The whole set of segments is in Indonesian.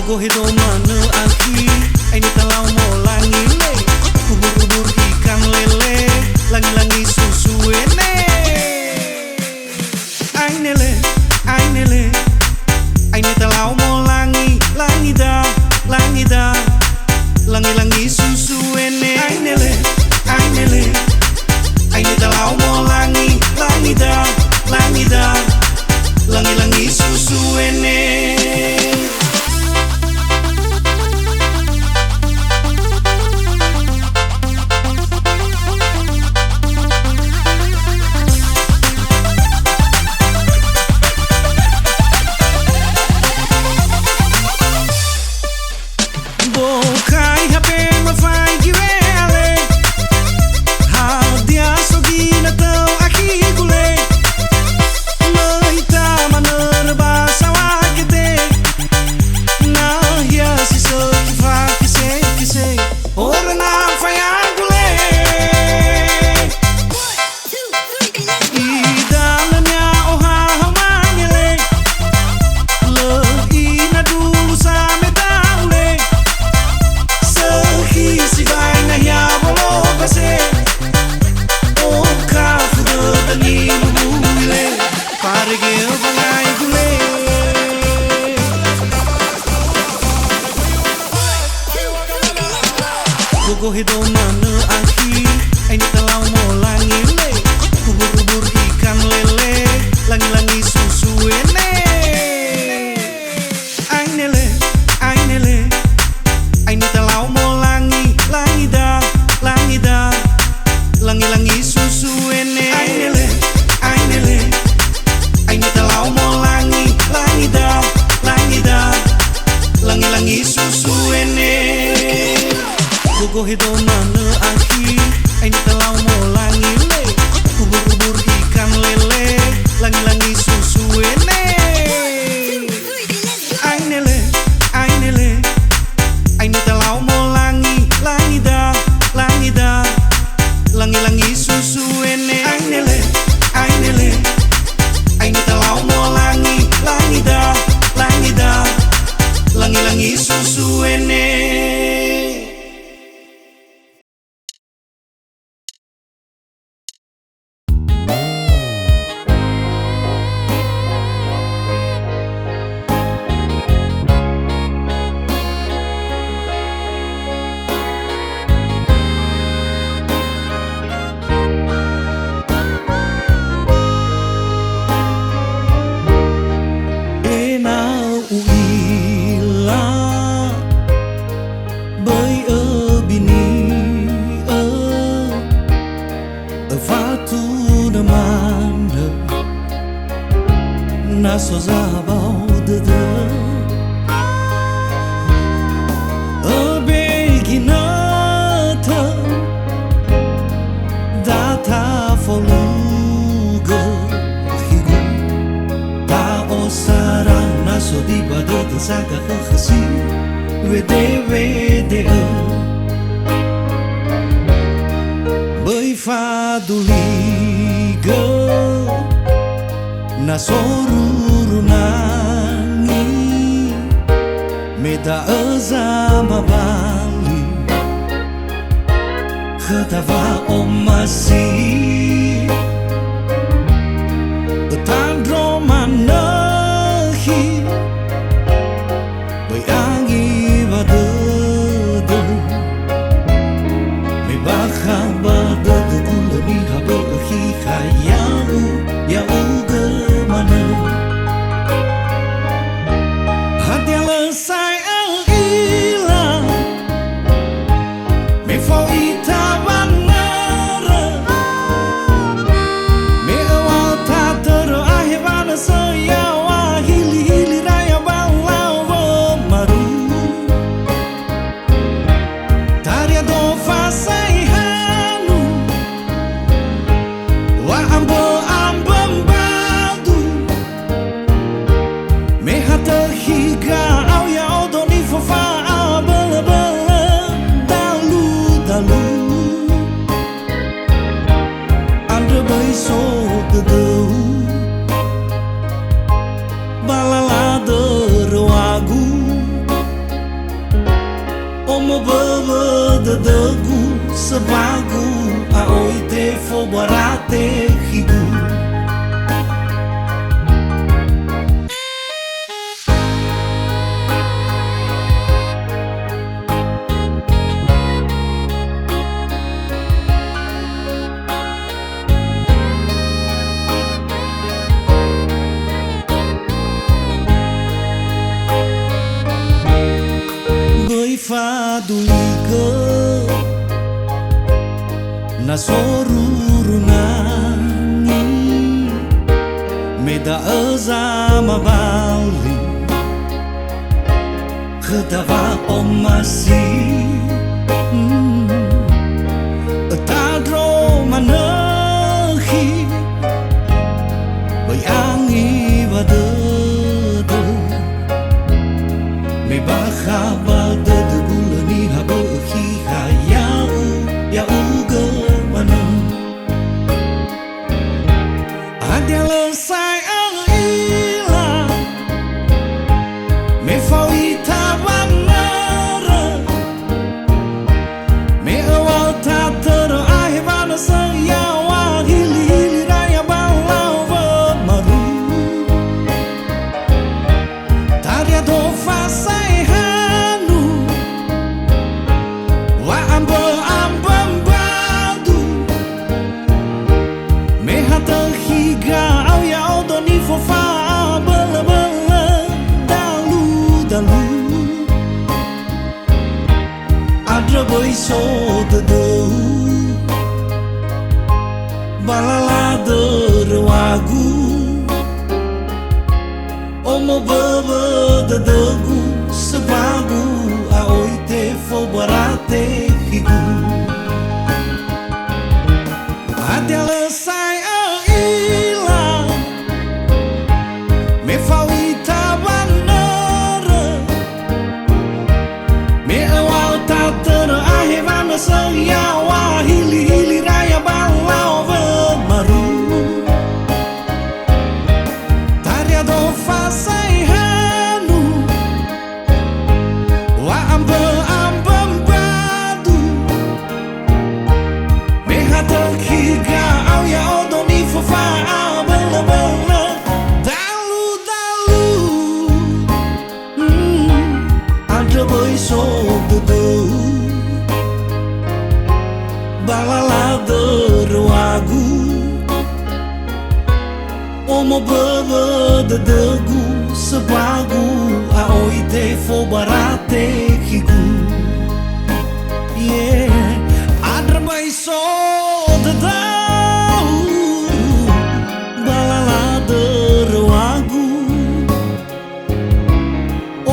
Gogo hido mana aki, ini telau mau langi le, ubur-ubur ikan lele, langi-langi susu ene. Ainele, ini telau mau langi, langi da, langi-langi susu ene. Ainele, ini telau mau langi, da, langi-langi susu ene. Gogo hido mana aki, ini telau mau langi le, ubur-ubur ikan lele, langi-langi susu ene. Ainele, ini telau mau langi da, langi-langi susu ene. Ainele, ini telau mau langi da, langi-langi susu ene. Gogo hido mana aki, ini telau mau langi le, ubur-ubur ikan lele, langi-langi susu ene. Ainele, ini telau mau langi da, langi-langi susu ene. Ainele, ini telau mau langi da, langi-langi susu ene. So zabau de a beginata data foluga higu ta osara na so di bada de saga khasi wede bai fa duliga na soruru nangi meda azama bali khatava omasi tandro manahi bayangi badadu me bakha badadu kulani habahi khayau ya sebagu aoi te fo barate higu. Pha duli ke na soruru nangi meda azama bali khadava omasi tadro manahi bayangi bade me baha bade Boy so the do balala derwagu omo baba the dogu sebagu aoi te fo barate higu adela sai ila me fawita banara me awal tater saya wahili hili raya balau maru taria do fasai hanu wa amba badu me hata kiga au ya odoni fofa bala bala dalu ada boy so do balala derwagu omo baba dedegu sebagu aoi te fo barate higu yeah adra bai so dedau balala derwagu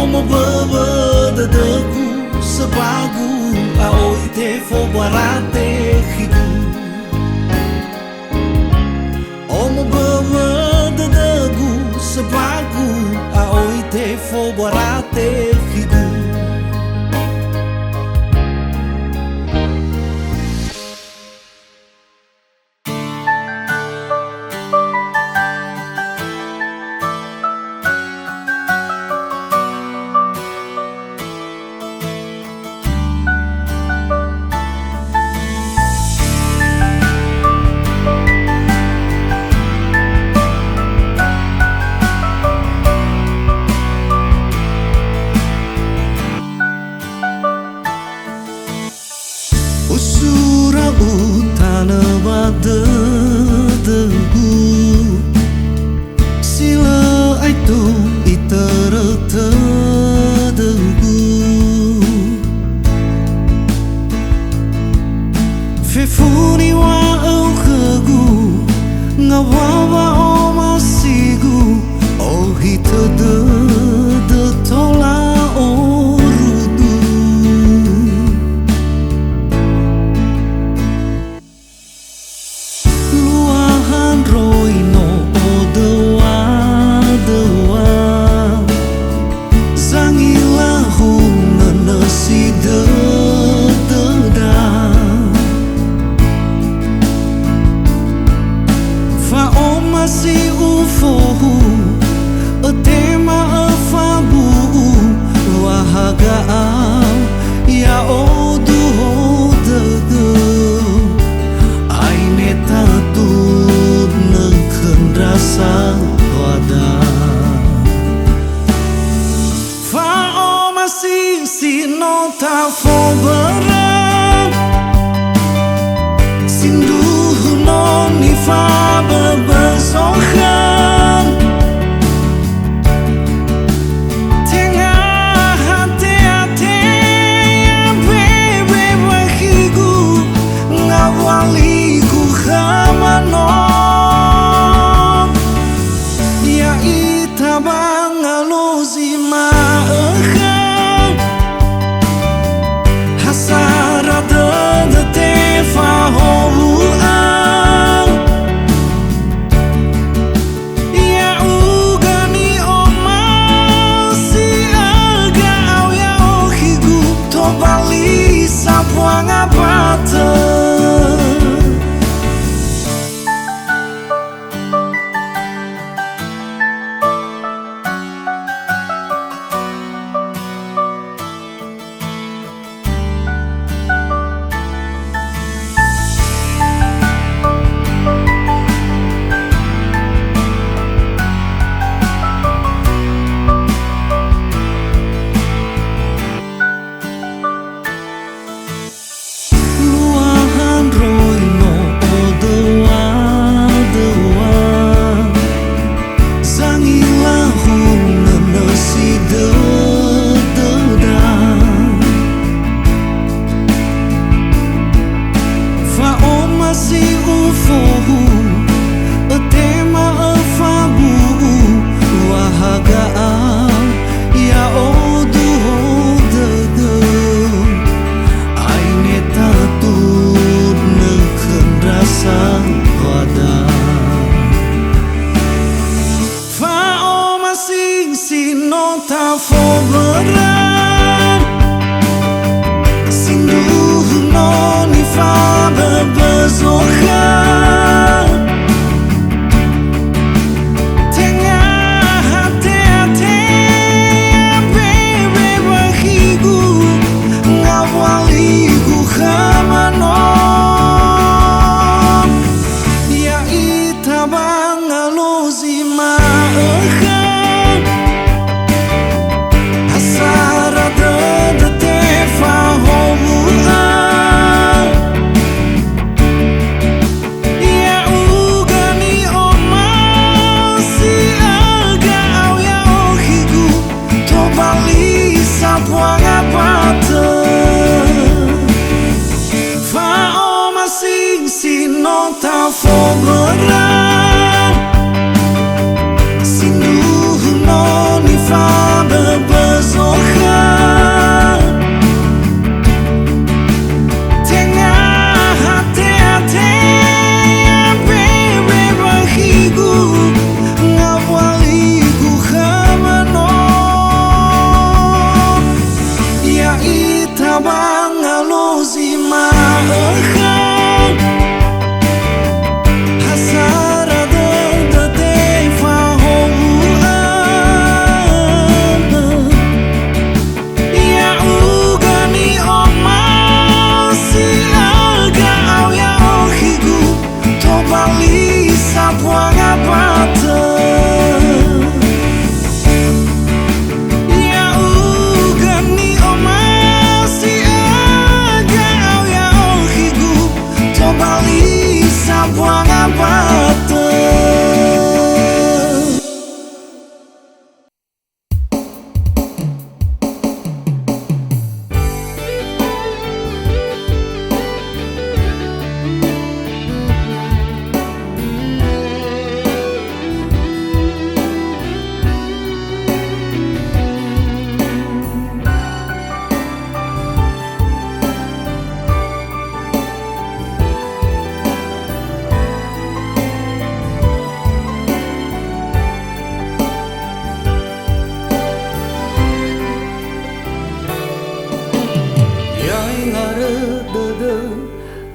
omo baba dedegu sebagu aoi te fo barate higu omo baba dedegu sebagu aoi te fo barate higu. Usura utana badegu sila aitu itaratadegu fefuni wa aukagu ngawawa omasigu oh hitada de tola orudu luahan roino odewa dewa zangilahu menesi deda fa omasi ufohu tema afabu wahaga ya odu deda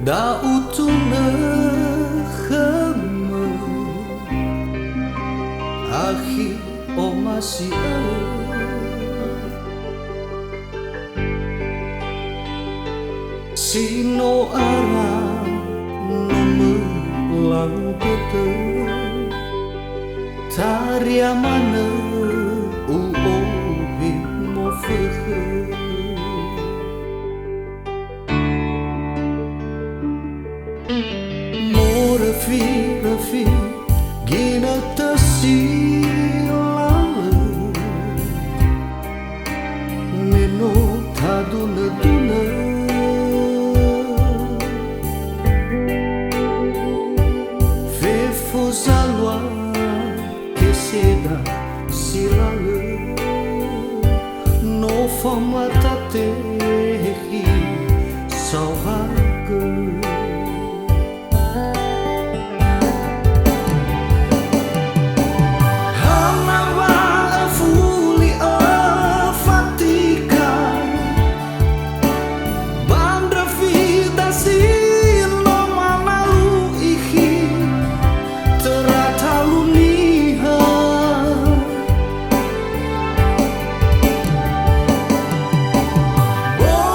Da utuna khama Akhi o masih Sino ara Numulang tete Taria mana Uohi mo fekhe Rafi gina tasilala Neno taduna duna Fefo zalwa que seda silala No fama tatehi sauhaga Oh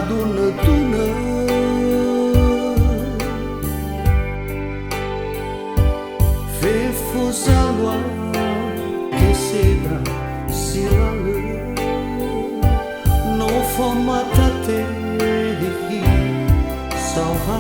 aduna-tuna Fefo zalwa que cedra silale No formatate hi sauha